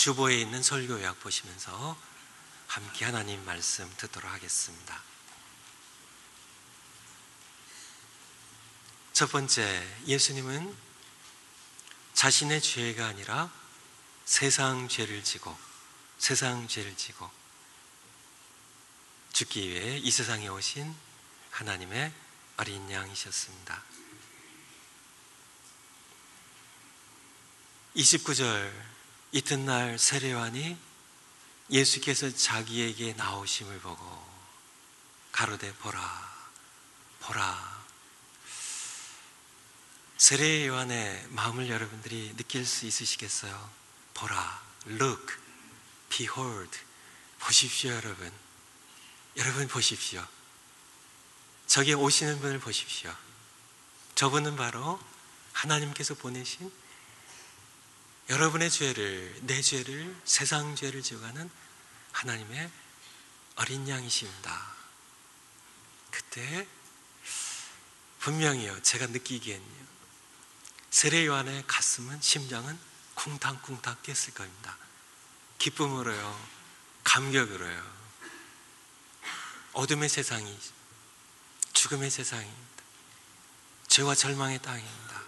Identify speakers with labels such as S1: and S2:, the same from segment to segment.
S1: 주보에 있는 설교 요약 보시면서 함께 하나님 말씀 듣도록 하겠습니다. 첫 번째, 예수님은 자신의 죄가 아니라 세상 죄를 지고 죽기 위해 이 세상에 오신 하나님의 어린 양이셨습니다. 29절, 이튿날 세례요한이 예수께서 자기에게 나오심을 보고 가로되 보라. 세례요한의 마음을 여러분들이 느낄 수 있으시겠어요? 보라, look, behold. 보십시오. 여러분 보십시오. 저기 오시는 분을 보십시오. 저분은 바로 하나님께서 보내신 여러분의 죄를, 내 죄를, 세상 죄를 지어가는 하나님의 어린 양이십니다. 그때 분명히요, 제가 느끼기엔요, 세례 요한의 가슴은, 심장은 쿵탕쿵탕 뛰었을 겁니다. 기쁨으로요, 감격으로요. 어둠의 세상이, 죽음의 세상입니다. 죄와 절망의 땅입니다.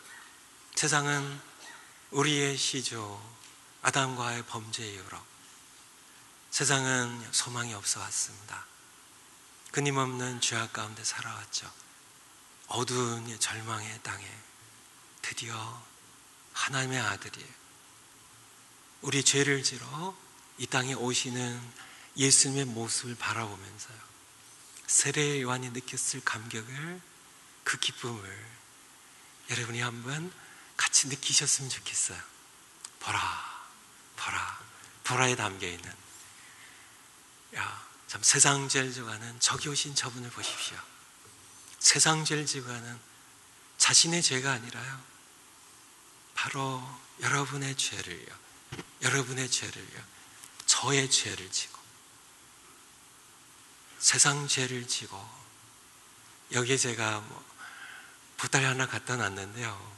S1: 세상은 우리의 시조 아담과의 범죄 이후로 세상은 소망이 없어 왔습니다. 끊임없는 죄악 가운데 살아왔죠. 어두운 절망의 땅에 드디어 하나님의 아들이 우리 죄를 지러 이 땅에 오시는 예수님의 모습을 바라보면서요, 세례 요한이 느꼈을 감격을, 그 기쁨을 여러분이 한번 같이 느끼셨으면 좋겠어요. 보라에 담겨있는, 참 세상 죄를 지어가는 저기 오신 저분을 보십시오. 세상 죄를 지어가는 자신의 죄가 아니라요, 바로 여러분의 죄를요, 저의 죄를 지고 세상 죄를 지고, 여기에 제가 보따리 하나 갖다 놨는데요,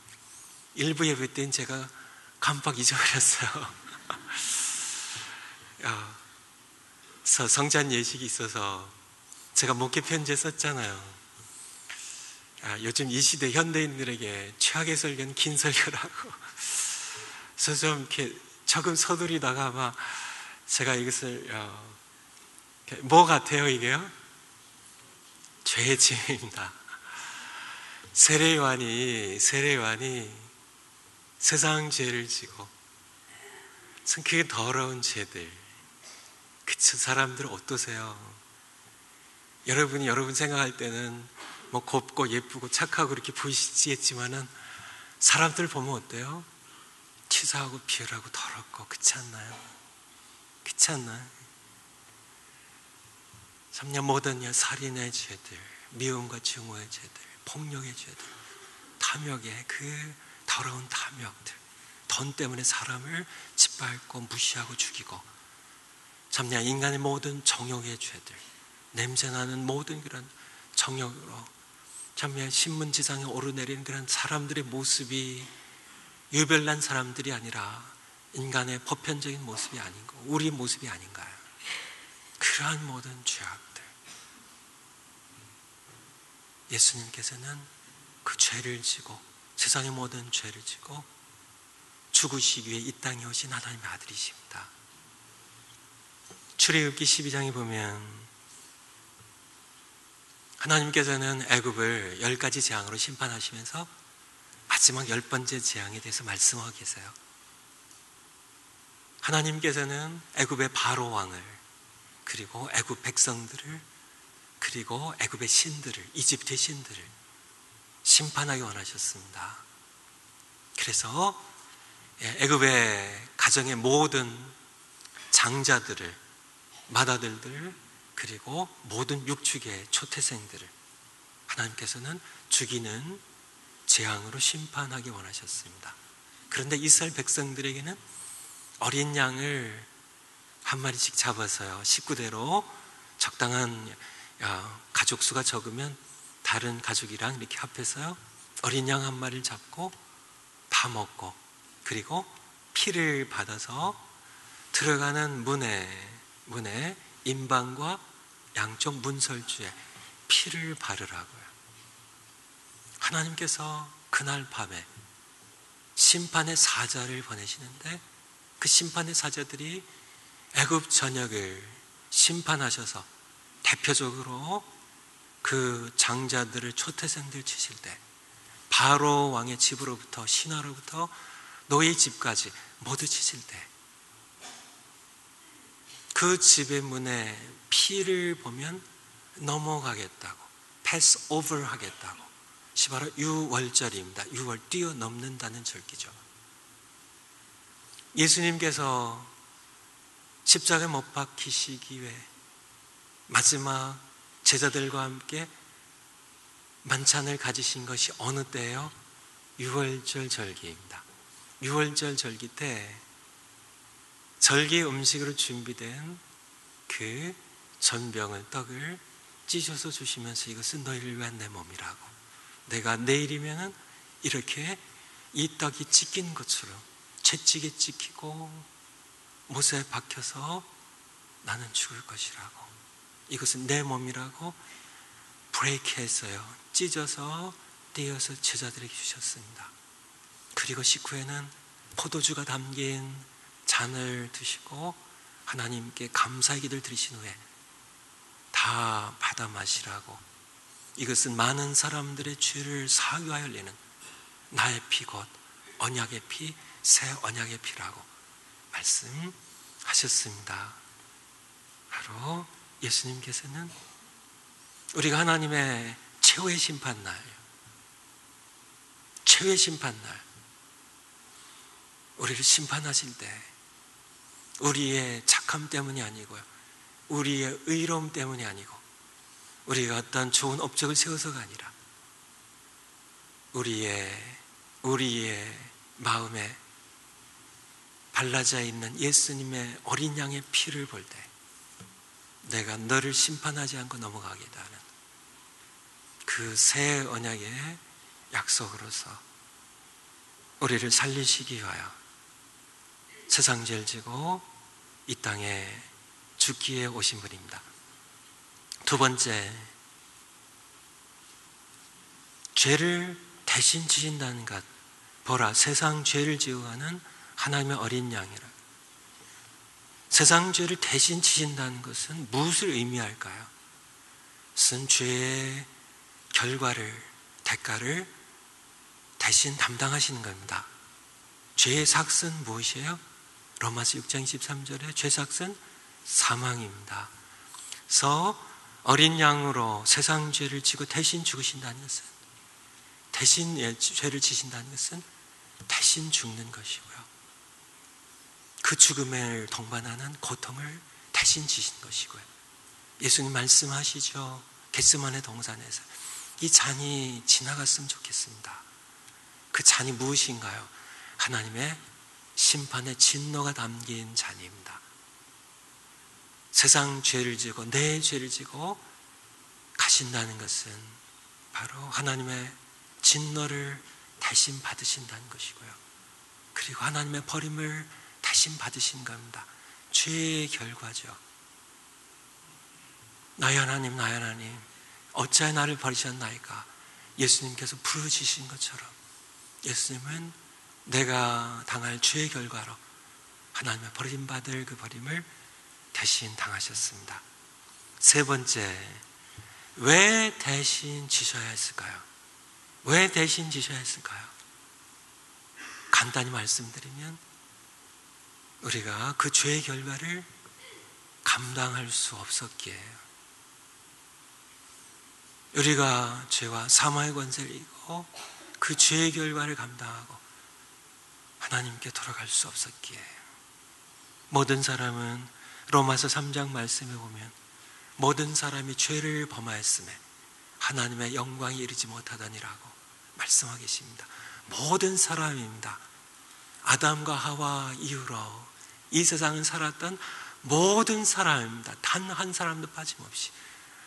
S1: 일부 예배 때는 제가 깜빡 잊어버렸어요. 성찬 예식이 있어서 제가 목회 편지에 썼잖아요. 요즘 이 시대 현대인들에게 최악의 설교는 긴 설교라고. 그래서 좀 이렇게 조금 서두르다가 아마 제가 이것을 뭐 같아요, 이게요? 죄의 짐입니다. 세례 요한이 세상 죄를 지고, 참 그게 더러운 죄들, 그쵸? 사람들 어떠세요? 여러분이 여러분 생각할 때는 뭐 곱고 예쁘고 착하고 이렇게 보이시겠지만은 사람들 보면 어때요? 치사하고 비열하고 더럽고, 그렇지 않나요? 참냐, 모든 살인의 죄들, 미움과 증오의 죄들, 폭력의 죄들, 탐욕의 그 더러운 탐욕들, 돈 때문에 사람을 짓밟고 무시하고 죽이고, 참냐, 인간의 모든 정욕의 죄들, 냄새나는 모든 그런 정욕으로 참냐, 신문지상에 오르내리는 그런 사람들의 모습이 유별난 사람들이 아니라 인간의 보편적인 모습이 아닌가, 우리 모습이 아닌가요? 그러한 모든 죄악들, 예수님께서는 그 죄를 지고, 세상의 모든 죄를 지고 죽으시기 위해 이 땅에 오신 하나님의 아들이십니다. 출애굽기 12장에 보면 하나님께서는 애굽을 10가지 재앙으로 심판하시면서 마지막 10번째 재앙에 대해서 말씀하고 계세요. 하나님께서는 애굽의 바로 왕을, 그리고 애굽 백성들을, 그리고 애굽의 신들을, 이집트의 신들을 심판하기 원하셨습니다. 그래서 애굽의 가정의 모든 장자들을, 맏아들들, 그리고 모든 육축의 초태생들을 하나님께서는 죽이는 재앙으로 심판하기 원하셨습니다. 그런데 이스라엘 백성들에게는 어린 양을 한 마리씩 잡아서요, 식구대로 적당한 가족 수가 적으면 다른 가족이랑 이렇게 합해서요, 어린 양 한 마리를 잡고 다 먹고, 그리고 피를 받아서 들어가는 문에 임방과 양쪽 문설주에 피를 바르라고요. 하나님께서 그날 밤에 심판의 사자를 보내시는데 그 심판의 사자들이 애굽 전역을 심판하셔서 대표적으로 그 장자들을 초태생들 치실 때 바로 왕의 집으로부터 신하로부터 노예 집까지 모두 치실 때 그 집의 문에 피를 보면 넘어가겠다고, 패스 오버 하겠다고. 바로 유월절입니다. 유월 뛰어넘는다는 절기죠. 예수님께서 십자가에 못 박히시기 위해 마지막 제자들과 함께 만찬을 가지신 것이 어느 때예요? 유월절 절기입니다. 유월절 절기 때 절기 음식으로 준비된 그 전병을 떡을 찢어서 주시면서 이것은 너희를 위한 내 몸이라고. 내가 내일이면은 이렇게 이 떡이 찢긴 것처럼 채찍에 찢기고 못에 박혀서 나는 죽을 것이라고. 이것은 내 몸이라고 브레이크했어요. 찢어서 떼어서 제자들에게 주셨습니다. 그리고 식후에는 포도주가 담긴 잔을 드시고 하나님께 감사의 기도를 드리신 후에 다 받아 마시라고. 이것은 많은 사람들의 죄를 사하기 위하여 흘리는 나의 피 곧 언약의 피, 새 언약의 피라고 말씀하셨습니다. 바로 예수님께서는 우리가 하나님의 최후의 심판날, 최후의 심판날 우리를 심판하실 때 우리의 착함 때문이 아니고요, 우리의 의로움 때문이 아니고 우리가 어떤 좋은 업적을 세워서가 아니라 우리의 마음에 발라져 있는 예수님의 어린 양의 피를 볼 때 내가 너를 심판하지 않고 넘어가겠다 하는 그 새 언약의 약속으로서 우리를 살리시기 위하여 세상 죄를 지고 이 땅에 죽기에 오신 분입니다. 두 번째, 죄를 대신 지신다는 것. 보라, 세상 죄를 지고 가는 하나님의 어린 양이라. 세상 죄를 대신 지신다는 것은 무엇을 의미할까요? 그것은 죄의 결과를, 대가를 대신 담당하시는 겁니다. 죄의 삭은 무엇이에요? 로마서 6장 23절에 죄 삭은 사망입니다. 그래서 어린 양으로 세상 죄를 지고 대신 죽으신다는 것은, 대신 죄를 지신다는 것은 대신 죽는 것이고요, 그 죽음을 동반하는 고통을 대신 지신 것이고요. 예수님 말씀하시죠. 겟세마네 동산에서 이 잔이 지나갔으면 좋겠습니다. 그 잔이 무엇인가요? 하나님의 심판의 진노가 담긴 잔입니다. 세상 죄를 지고 내 죄를 지고 가신다는 것은 바로 하나님의 진노를 대신 받으신다는 것이고요, 그리고 하나님의 버림을 대신 받으신 겁니다. 죄의 결과죠. 나의 하나님, 나의 하나님, 어찌하여 나를 버리셨나이까? 예수님께서 부르짖으신 것처럼 예수님은 내가 당할 죄의 결과로 하나님의 버림받을 그 버림을 대신 당하셨습니다. 세 번째, 왜 대신 지셔야 했을까요? 왜 대신 지셔야 했을까요? 간단히 말씀드리면 우리가 그 죄의 결과를 감당할 수 없었기에, 우리가 죄와 사망의 권세를 이기고 그 죄의 결과를 감당하고 하나님께 돌아갈 수 없었기에, 모든 사람은 로마서 3장 말씀에 보면 모든 사람이 죄를 범하였음에 하나님의 영광에 이르지 못하다니라고 말씀하고 계십니다. 모든 사람입니다. 아담과 하와 이후로 이 세상을 살았던 모든 사람입니다. 단 한 사람도 빠짐없이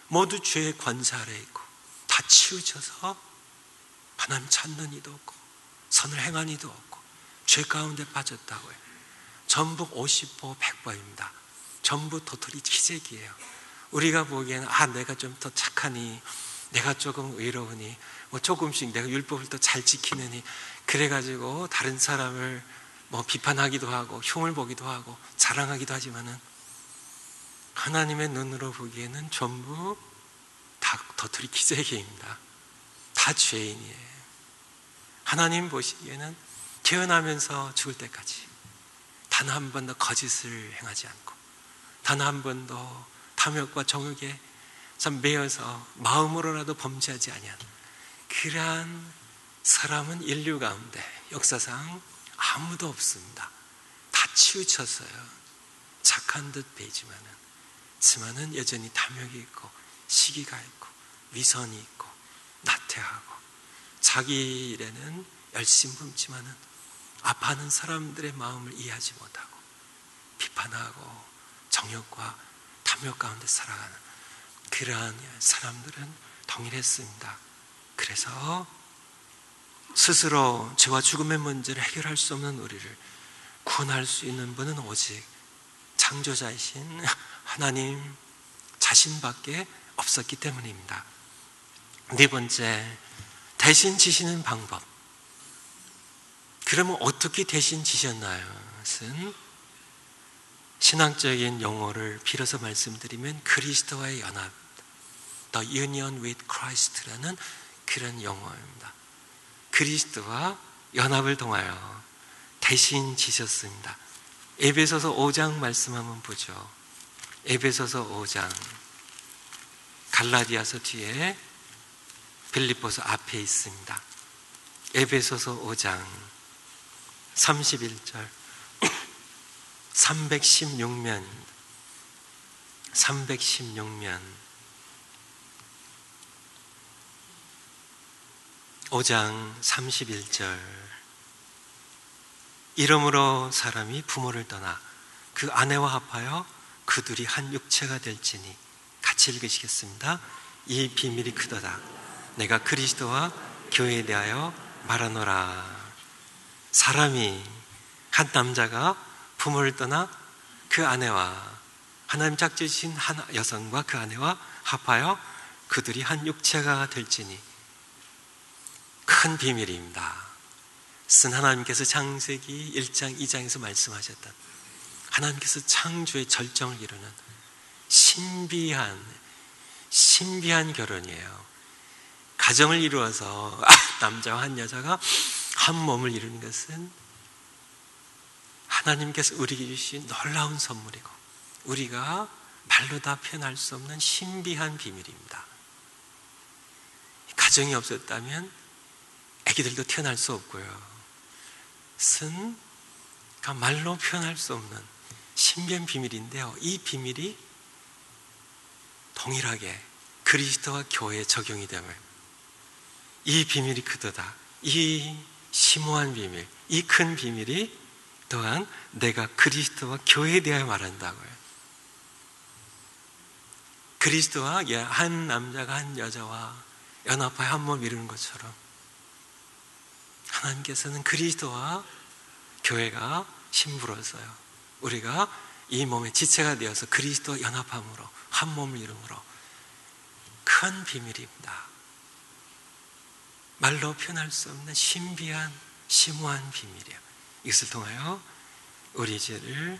S1: 모두 죄의 권세 아래에 있고 다 치우쳐서 하나님 찾는 이도 없고 선을 행한 이도 없고 죄 가운데 빠졌다고 해요. 전부 50보 100보입니다. 전부 도토리 기적이에요. 우리가 보기에는 내가 좀 더 착하니, 내가 조금 의로우니, 조금씩 내가 율법을 더 잘 지키느니, 그래가지고 다른 사람을 비판하기도 하고 흉을 보기도 하고 자랑하기도 하지만은, 하나님의 눈으로 보기에는 전부 다 도토리 기적입니다. 다 죄인이에요. 하나님 보시기에는 태어나면서 죽을 때까지 단 한 번도 거짓을 행하지 않고, 단 한 번도 탐욕과 정욕에 매여서 마음으로라도 범죄하지 아니한 그러한 사람은 인류 가운데 역사상 아무도 없습니다. 다 치우쳤어요. 착한 듯 보이지만은 여전히 탐욕이 있고 시기가 있고 위선이 있고 나태하고 자기 일에는 열심히 품지만은 아파하는 사람들의 마음을 이해하지 못하고 비판하고 정욕과 탐욕 가운데 살아가는 그러한 사람들은 동일했습니다. 그래서 스스로 죄와 죽음의 문제를 해결할 수 없는 우리를 구원할 수 있는 분은 오직 창조자이신 하나님 자신밖에 없었기 때문입니다. 네 번째, 대신 지시는 방법. 그러면 어떻게 대신 지셨나요? 것은 신앙적인 용어를 빌어서 말씀드리면 그리스도와의 연합, The Union with Christ라는 그런 용어입니다. 그리스도와 연합을 통하여 대신 지셨습니다. 에베소서 5장 말씀 한번 보죠. 에베소서 5장, 갈라디아서 뒤에 빌립보서 앞에 있습니다. 에베소서 5장 31절 316면 5장 31절 이러므로 사람이 부모를 떠나 그 아내와 합하여 그들이 한 육체가 될지니, 같이 읽으시겠습니다. 이 비밀이 크도다. 내가 그리스도와 교회에 대하여 말하노라. 사람이, 한 남자가 부모를 떠나 그 아내와, 하나님 짝지으신 한 여성과 그 아내와 합하여 그들이 한 육체가 될지니, 큰 비밀입니다. 쓴 하나님께서 창세기 1장 2장에서 말씀하셨던 하나님께서 창조의 절정을 이루는 신비한 결혼이에요. 가정을 이루어서 남자와 한 여자가 한 몸을 이루는 것은 하나님께서 우리에게 주신 놀라운 선물이고 우리가 말로 다 표현할 수 없는 신비한 비밀입니다. 가정이 없었다면 아기들도 태어날 수 없고요. 그러니까 말로 표현할 수 없는 신비한 비밀인데요. 이 비밀이 동일하게 그리스도와 교회에 적용이 되면 이 비밀이 크도다. 이 심오한 비밀, 이 큰 비밀이 또한 내가 그리스도와 교회에 대하여 말한다고요. 그리스도와 한 남자가 한 여자와 연합하여 한 몸 이루는 것처럼 하나님께서는 그리스도와 교회가 심부로서요, 우리가 이 몸의 지체가 되어서 그리스도와 연합함으로 한 몸을 이루므로 큰 비밀입니다. 말로 표현할 수 없는 신비한 심오한 비밀이에요. 이것을 통하여 우리 죄를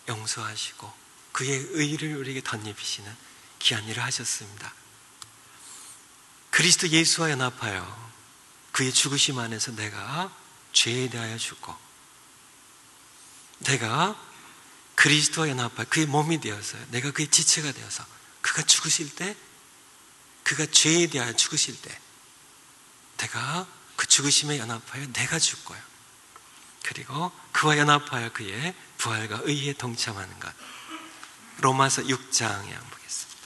S1: 용서하시고 그의 의를 우리에게 덧입히시는 귀한 일을 하셨습니다. 그리스도 예수와 연합하여 그의 죽으심 안에서 내가 죄에 대하여 죽고, 내가 그리스도와 연합하여 그의 몸이 되어서 내가 그의 지체가 되어서 그가 죽으실 때, 그가 죄에 대하여 죽으실 때 내가 그 죽으심에 연합하여 내가 죽고요, 그리고 그와 연합하여 그의 부활과 의에 동참하는 것. 로마서 6장에 한번 보겠습니다.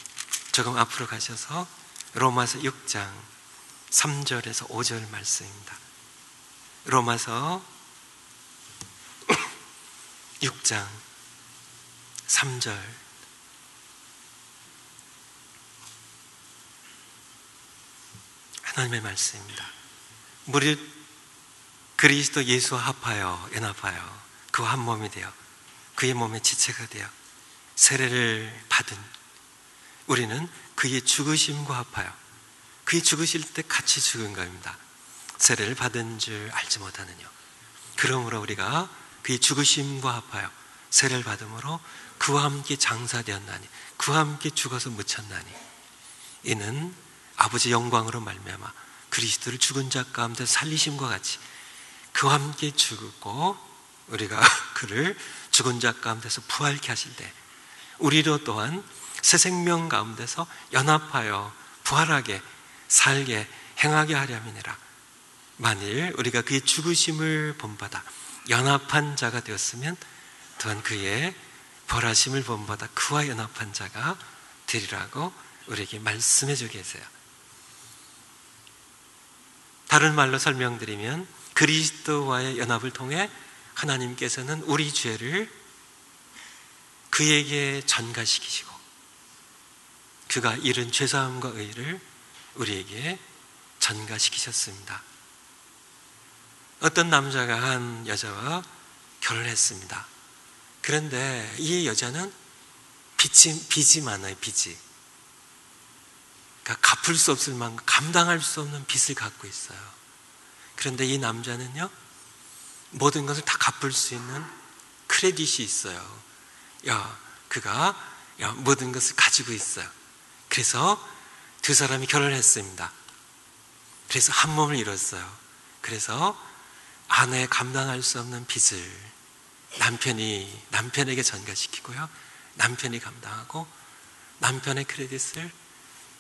S1: 조금 앞으로 가셔서 로마서 6장 3절에서 5절 말씀입니다. 로마서 6장 3절 하나님의 말씀입니다. 무릇 그리스도 예수와 합하여 연합하여 그와 한 몸이 되어 그의 몸에 지체가 되어 세례를 받은 우리는 그의 죽으심과 합하여 그의 죽으실 때 같이 죽은 것입니다. 세례를 받은 줄 알지 못하느냐. 그러므로 우리가 그의 죽으심과 합하여 세례를 받음으로 그와 함께 장사되었나니 그와 함께 죽어서 묻혔나니 이는 아버지 영광으로 말미암아 그리스도를 죽은 자 가운데 살리심과 같이 그와 함께 죽고 우리가 그를 죽은 자 가운데서 부활케 하실 때 우리로 또한 새 생명 가운데서 연합하여 부활하게 살게 행하게 하려니라. 만일 우리가 그의 죽으심을 본받아 연합한 자가 되었으면 또한 그의 벌하심을 본받아 그와 연합한 자가 되리라고 우리에게 말씀해 주고 계세요. 다른 말로 설명드리면 그리스도와의 연합을 통해 하나님께서는 우리 죄를 그에게 전가시키시고 그가 이룬 죄사함과 의를 우리에게 전가시키셨습니다. 어떤 남자가 한 여자와 결혼했습니다. 그런데 이 여자는 빚이 많아요. 빚이. 그러니까 갚을 수 없을 만큼 감당할 수 없는 빚을 갖고 있어요. 그런데 이 남자는요, 모든 것을 다 갚을 수 있는 크레딧이 있어요. 그가 모든 것을 가지고 있어요. 그래서 두 사람이 결혼했습니다. 그래서 한 몸을 이뤘어요. 그래서 아내의 감당할 수 없는 빚을 남편에게 전가시키고요, 남편이 감당하고 남편의 크레딧을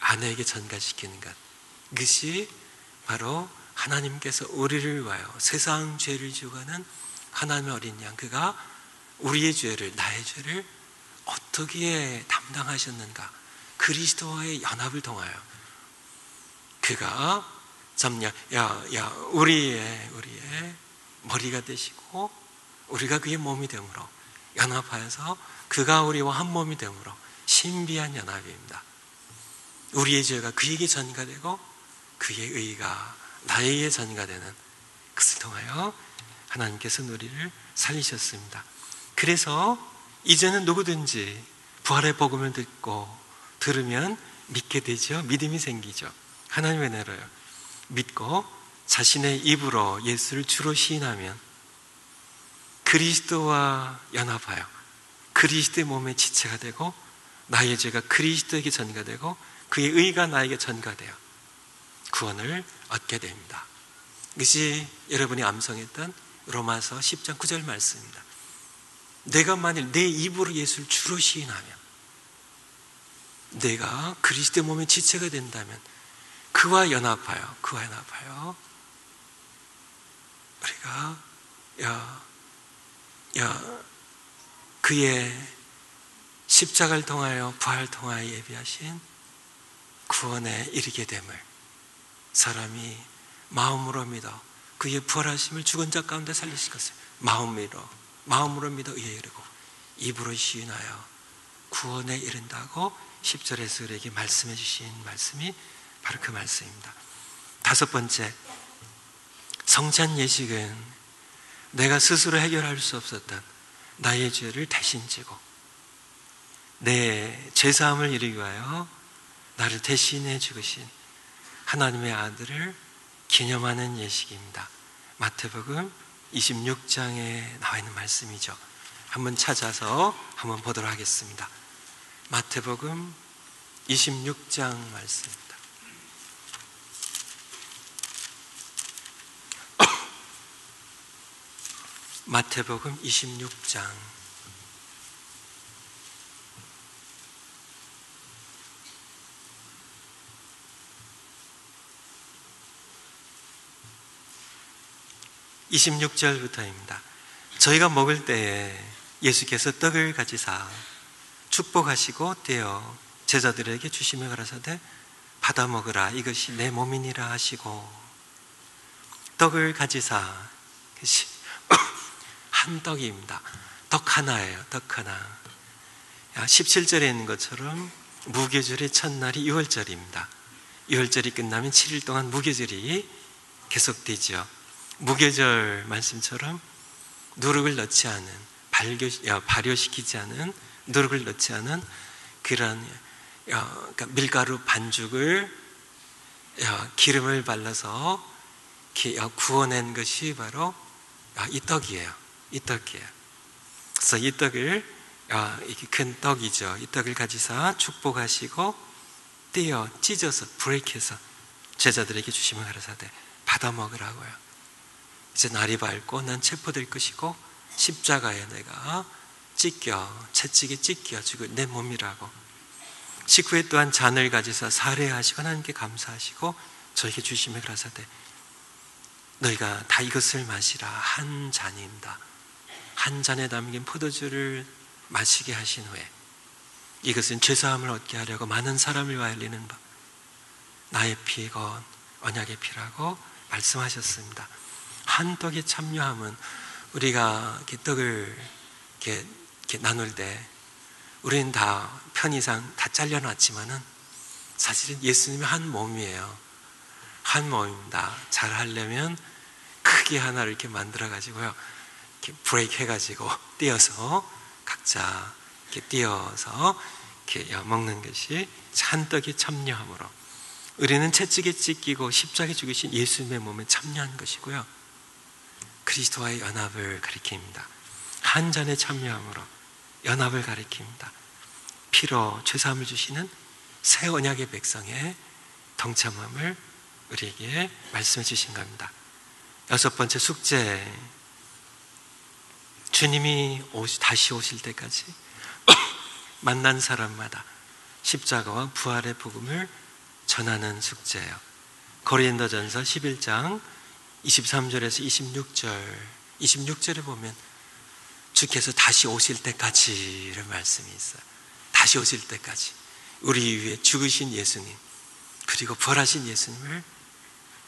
S1: 아내에게 전가시키는 것, 그것이 바로 하나님께서 우리를 위하여 세상 죄를 지우가는 하나님의 어린 양, 그가 우리의 죄를, 나의 죄를 어떻게 담당하셨는가, 그리스도와의 연합을 통하여 그가 우리의 머리가 되시고 우리가 그의 몸이 되므로 연합하여서 그가 우리와 한 몸이 되므로 신비한 연합입니다. 우리의 죄가 그에게 전가되고 그의 의가 나에게 전가되는 그것을 통하여 하나님께서는 우리를 살리셨습니다. 그래서 이제는 누구든지 부활의 복음을 들으면 믿게 되죠. 믿음이 생기죠. 하나님의 은혜로요. 믿고 자신의 입으로 예수를 주로 시인하면 그리스도와 연합하여 그리스도의 몸의 지체가 되고 나의 죄가 그리스도에게 전가되고 그의 의가 나에게 전가되어 구원을 얻게 됩니다. 이것이 여러분이 암송했던 로마서 10장 9절 말씀입니다. 내가 만일 내 입으로 예수를 주로 시인하면, 내가 그리스도의 몸의 지체가 된다면 그와 연합하여 우리가 그의 십자가를 통하여 부활을 통하여 예비하신 구원에 이르게 됨을 사람이 마음으로 믿어 그의 부활하심을 죽은 자 가운데 살리실 것을 마음으로 믿어 의에 이르고 입으로 시인하여 구원에 이른다고 10절에서 우리에게 말씀해 주신 말씀이 바로 그 말씀입니다. 다섯 번째, 성찬 예식은 내가 스스로 해결할 수 없었던 나의 죄를 대신 지고 내 죄사함을 이루기 위하여 나를 대신해 죽으신 하나님의 아들을 기념하는 예식입니다. 마태복음 26장에 나와 있는 말씀이죠. 한번 찾아서 한번 보도록 하겠습니다. 마태복음 26장 말씀입니다. 마태복음 26장 26절부터입니다. 저희가 먹을 때에 예수께서 떡을 가지사 축복하시고 떼어 제자들에게 주시며 가라사대 받아 먹으라 이것이 내 몸이니라 하시고, 떡을 가지사 한 떡입니다. 떡 하나예요. 떡 하나. 17절에 있는 것처럼 무교절의 첫날이 6월절입니다. 6월절이 끝나면 7일 동안 무교절이 계속되죠. 무교절 말씀처럼 누룩을 넣지 않은 발효시키지 않은, 누룩을 넣지 않은 그런 그러니까 밀가루 반죽을 기름을 발라서 구워낸 것이 바로 이 떡이에요. 이 떡이에요. 그래서 이 떡을 이게 큰 떡이죠. 이 떡을 가지사 축복하시고 떼어 찢어서 브레이크해서 제자들에게 주시면 가라사대 받아 먹으라고요. 이제 날이 밝고 난 체포될 것이고 십자가에 내가 채찍에 찢겨 죽을 내 몸이라고. 식후에 또한 잔을 가지사 사례하시고 하나님께 감사하시고 저에게 주시면 가라사대 너희가 다 이것을 마시라. 한 잔입니다. 한 잔에 담긴 포도주를 마시게 하신 후에 이것은 죄사함을 얻게 하려고 많은 사람을 위하여 흘리는 나의 피건 언약의 피라고 말씀하셨습니다. 한 떡에 참여함은 우리가 이렇게 떡을 이렇게 나눌 때 우리는 다 편의상 다 잘려놨지만은 사실은 예수님이 한 몸이에요. 한 몸입니다. 잘 하려면 크게 하나를 이렇게 만들어 가지고요, 이렇게 브레이크 해가지고 띄어서 각자 이렇게 띄어서 이렇게 먹는 것이 한 떡에 참여함으로 우리는 채찍에 찢기고 십자가에 죽으신 예수님의 몸에 참여한 것이고요, 그리스도와의 연합을 가리킵니다. 한 잔에 참여함으로 연합을 가리킵니다. 피로 죄사함을 주시는 새 언약의 백성의 동참함을 우리에게 말씀해 주신 겁니다. 여섯 번째 숙제, 주님이 다시 오실 때까지 만난 사람마다 십자가와 부활의 복음을 전하는 숙제예요. 고린도전서 11장 23절에서 26절에 보면 주께서 다시 오실 때까지를 말씀이 있어요. 다시 오실 때까지 우리 위해 죽으신 예수님 그리고 부활하신 예수님을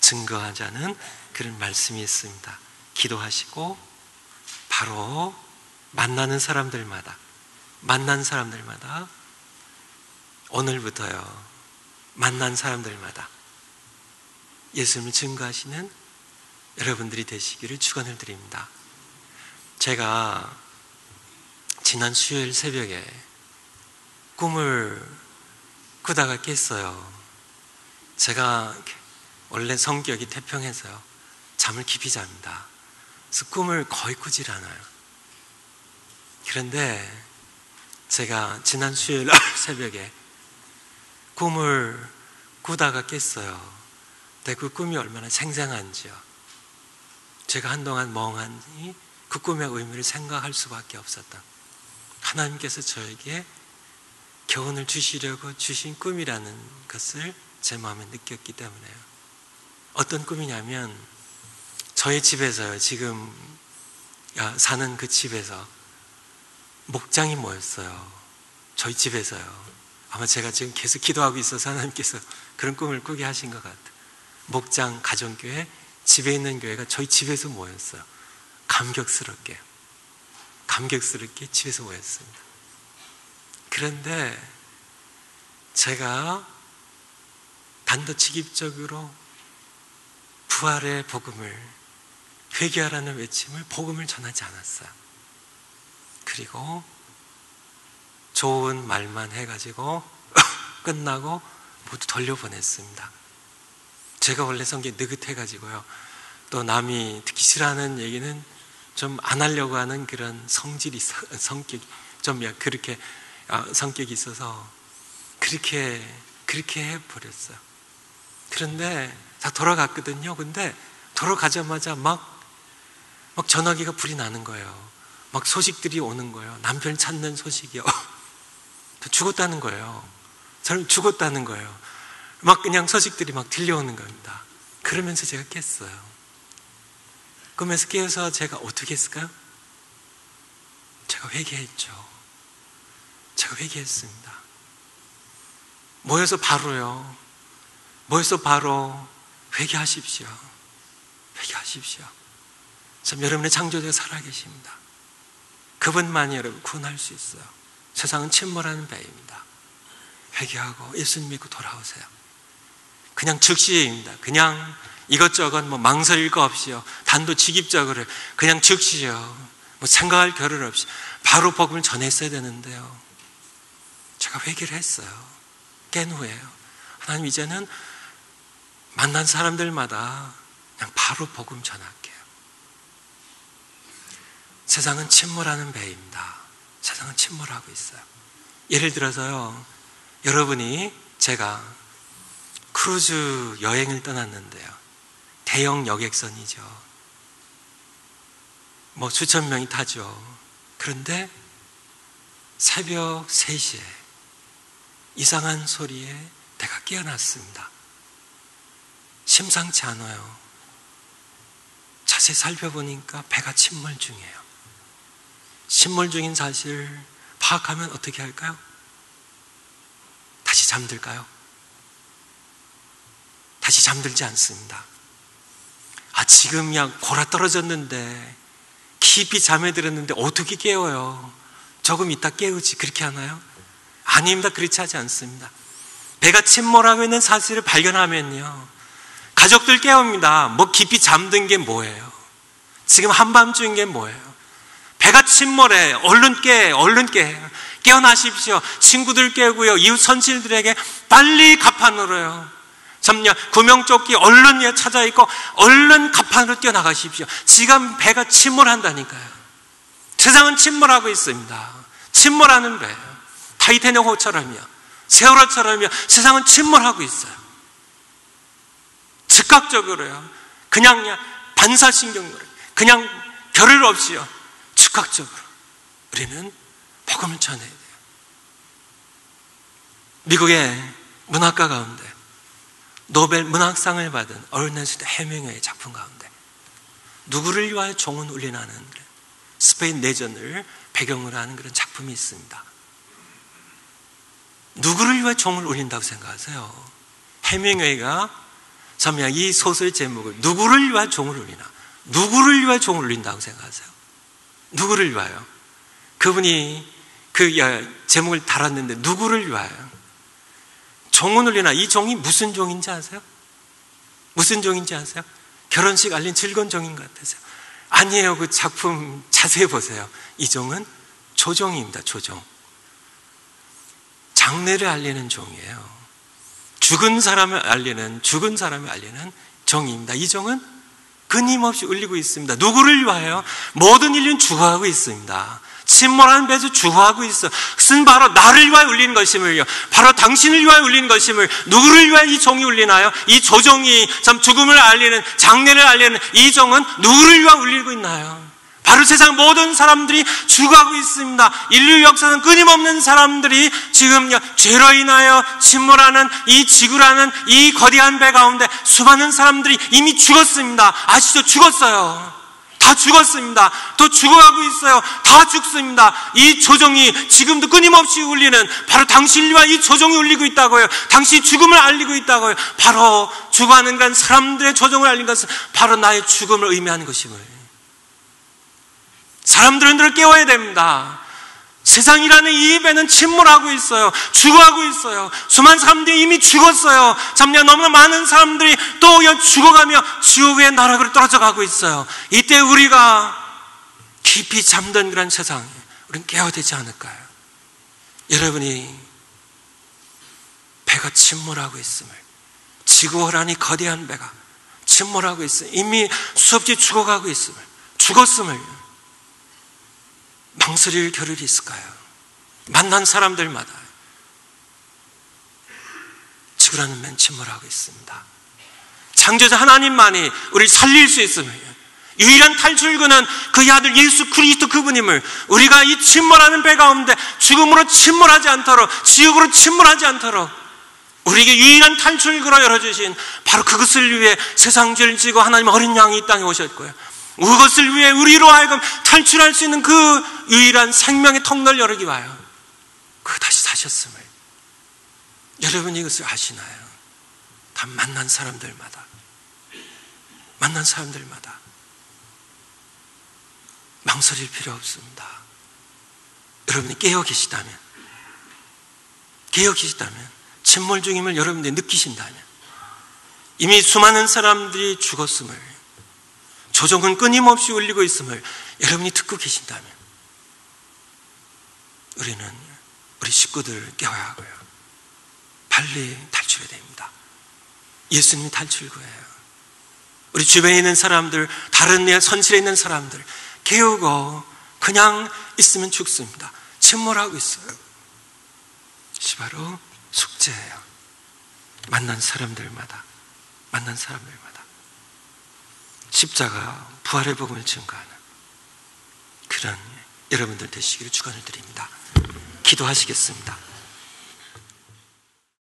S1: 증거하자는 그런 말씀이 있습니다. 기도하시고 바로 만난 사람들마다 오늘부터요, 만난 사람들마다 예수님을 증거하시는 여러분들이 되시기를 축원을 드립니다. 제가 지난 수요일 새벽에 꿈을 꾸다가 깼어요. 제가 원래 성격이 태평해서요, 잠을 깊이 잡니다. 그래서 꿈을 거의 꾸질 않아요. 그런데 제가 지난 수요일 새벽에 꿈을 꾸다가 깼어요. 근데 그 꿈이 얼마나 생생한지요. 제가 한동안 멍하니 그 꿈의 의미를 생각할 수밖에 없었다. 하나님께서 저에게 교훈을 주시려고 주신 꿈이라는 것을 제 마음에 느꼈기 때문에요. 어떤 꿈이냐면 저희 집에서요, 지금 사는 그 집에서 목장이 모였어요. 저희 집에서요. 아마 제가 지금 계속 기도하고 있어서 하나님께서 그런 꿈을 꾸게 하신 것 같아요. 목장 가정교회, 집에 있는 교회가 저희 집에서 모였어요. 감격스럽게 집에서 모였습니다. 그런데 제가 단도직입적으로 부활의 복음을, 회개하라는 외침을, 복음을 전하지 않았어요. 그리고 좋은 말만 해가지고 끝나고 모두 돌려보냈습니다. 제가 원래 성격이 느긋해가지고요, 또 남이 듣기 싫어하는 얘기는 좀 안 하려고 하는 그런 성질이 성격이 있어서 그렇게 해버렸어요. 그런데 다 돌아갔거든요. 근데 돌아가자마자 막 전화기가 불이 나는 거예요. 막 소식들이 오는 거예요. 남편 찾는 소식이요. 죽었다는 거예요. 저는 죽었다는 거예요. 막 그냥 소식들이 막 들려오는 겁니다. 그러면서 제가 깼어요. 그러면서 깨어서 제가 어떻게 했을까요? 제가 회개했죠. 제가 회개했습니다. 모여서 바로 회개하십시오. 참 여러분의 창조주가 살아계십니다. 그분만이 여러분 구원할 수 있어요. 세상은 침몰하는 배입니다. 회개하고 예수님 믿고 돌아오세요. 그냥 즉시입니다. 그냥 이것저것 망설일 거 없이요, 단도직입적으로 그냥 즉시요, 뭐 생각할 겨를 없이 바로 복음을 전했어야 되는데요. 제가 회개를 했어요. 깬 후에요. 하나님, 이제는 만난 사람들마다 그냥 바로 복음 전할게요. 세상은 침몰하는 배입니다. 세상은 침몰하고 있어요. 예를 들어서요, 여러분이, 제가 크루즈 여행을 떠났는데요, 대형 여객선이죠. 뭐 수천 명이 타죠. 그런데 새벽 3시에 이상한 소리에 내가 깨어났습니다. 심상치 않아요. 자세히 살펴보니까 배가 침몰 중이에요. 침몰 중인 사실 파악하면 어떻게 할까요? 다시 잠들까요? 다시 잠들지 않습니다. 지금 그냥 골아 떨어졌는데, 깊이 잠에 들었는데 어떻게 깨워요? 조금 이따 깨우지, 그렇게 하나요? 아닙니다. 그렇지 하지 않습니다. 배가 침몰하고 있는 사실을 발견하면요, 가족들 깨웁니다. 뭐 깊이 잠든 게 뭐예요? 지금 한밤중인 게 뭐예요? 배가 침몰해. 얼른 깨, 얼른 깨. 깨어나십시오. 친구들 깨우고요, 이웃 선실들에게 빨리 갑판으로요, 참냐, 구명조끼 얼른 찾아 입고 얼른 갑판으로 뛰어나가십시오. 지금 배가 침몰한다니까요. 세상은 침몰하고 있습니다. 침몰하는 배예요. 타이타닉 호처럼요, 세월호처럼요, 세상은 침몰하고 있어요. 즉각적으로요, 그냥 반사신경으로, 그냥 결을 없이요, 즉각적으로 우리는 복음을 전해야 돼요. 미국의 문학가 가운데 노벨 문학상을 받은 어르네스트 헤밍웨이 작품 가운데 누구를 위하여 종은 울리나는 스페인 내전을 배경으로 하는 그런 작품이 있습니다. 누구를 위하여 종을 울린다고 생각하세요? 헤밍웨이가 참야 이 소설의 제목을 누구를 위하여 종을 울리나, 누구를 위하여 종을 울린다고 생각하세요? 누구를 위하여? 그분이 그 제목을 달았는데 누구를 위하여? 종은 울리나, 이 종이 무슨 종인지 아세요? 무슨 종인지 아세요? 결혼식 알린 즐거운 종인 것 같으세요? 아니에요. 그 작품 자세히 보세요. 이 종은 조종입니다. 조종. 장례를 알리는 종이에요. 죽은 사람을 알리는 종입니다. 이 종은 끊임없이 울리고 있습니다. 누구를 위하여? 모든 인류는 죽어가고 있습니다. 침몰하는 배에서 죽어가고 있어. 그것은 바로 나를 위하여 울리는 것임을요, 바로 당신을 위하여 울리는 것임을. 누구를 위하여 이 종이 울리나요? 이 조종이 참 죽음을 알리는, 장례를 알리는 이 종은 누구를 위하여 울리고 있나요? 바로 세상 모든 사람들이 죽어가고 있습니다. 인류 역사는 끊임없는 사람들이 지금 죄로 인하여 침몰하는 이 지구라는 이 거대한 배 가운데 수많은 사람들이 이미 죽었습니다. 아시죠? 죽었어요. 다 죽었습니다. 또 죽어가고 있어요. 다 죽습니다. 이 조종이 지금도 끊임없이 울리는, 바로 당신과 이 조종이 울리고 있다고요. 당신이 죽음을 알리고 있다고요. 바로 죽어가는 건 사람들의 조종을 알린 것은 바로 나의 죽음을 의미하는 것임을. 사람들은 늘 깨워야 됩니다. 세상이라는 이 배는 침몰하고 있어요. 죽어가고 있어요. 수많은 사람들이 이미 죽었어요. 참냐, 너무나 많은 사람들이 또 죽어가며 지옥의 나락으로 떨어져 가고 있어요. 이때 우리가 깊이 잠든 그런 세상에 우리는 깨어야 되지 않을까요? 여러분이 배가 침몰하고 있음을, 지구호라니 거대한 배가 침몰하고 있음을, 이미 수없이 죽어가고 있음을, 죽었음을 망설일 겨를이 있을까요? 만난 사람들마다 지구라는 맨 침몰하고 있습니다. 창조자 하나님만이 우리를 살릴 수 있음을, 유일한 탈출구는 그의 아들 예수 그리스도 그분임을, 우리가 이 침몰하는 배 가운데 죽음으로 침몰하지 않도록, 지옥으로 침몰하지 않도록 우리에게 유일한 탈출구로 열어주신 바로 그것을 위해 세상 죄를 지고 하나님 어린 양이 이 땅에 오셨고요, 그것을 위해 우리로 하여금 탈출할 수 있는 그 유일한 생명의 통로를 열기 위하여 그 다시 사셨음을, 여러분이 이것을 아시나요? 다 만난 사람들마다 망설일 필요 없습니다. 여러분이 깨어 계시다면, 침몰 중임을 여러분들이 느끼신다면, 이미 수많은 사람들이 죽었음을, 조종은 끊임없이 울리고 있음을 여러분이 듣고 계신다면 우리는 우리 식구들을 깨워야 하고요. 빨리 탈출해야 됩니다. 예수님이 탈출구예요. 우리 주변에 있는 사람들, 다른 선실에 있는 사람들 깨우고 그냥 있으면 죽습니다. 침몰하고 있어요. 이것이 바로 숙제예요. 만난 사람들마다 십자가 부활의 복음을 증거하는 그런 여러분들 되시기를 축원을 드립니다. 기도하시겠습니다.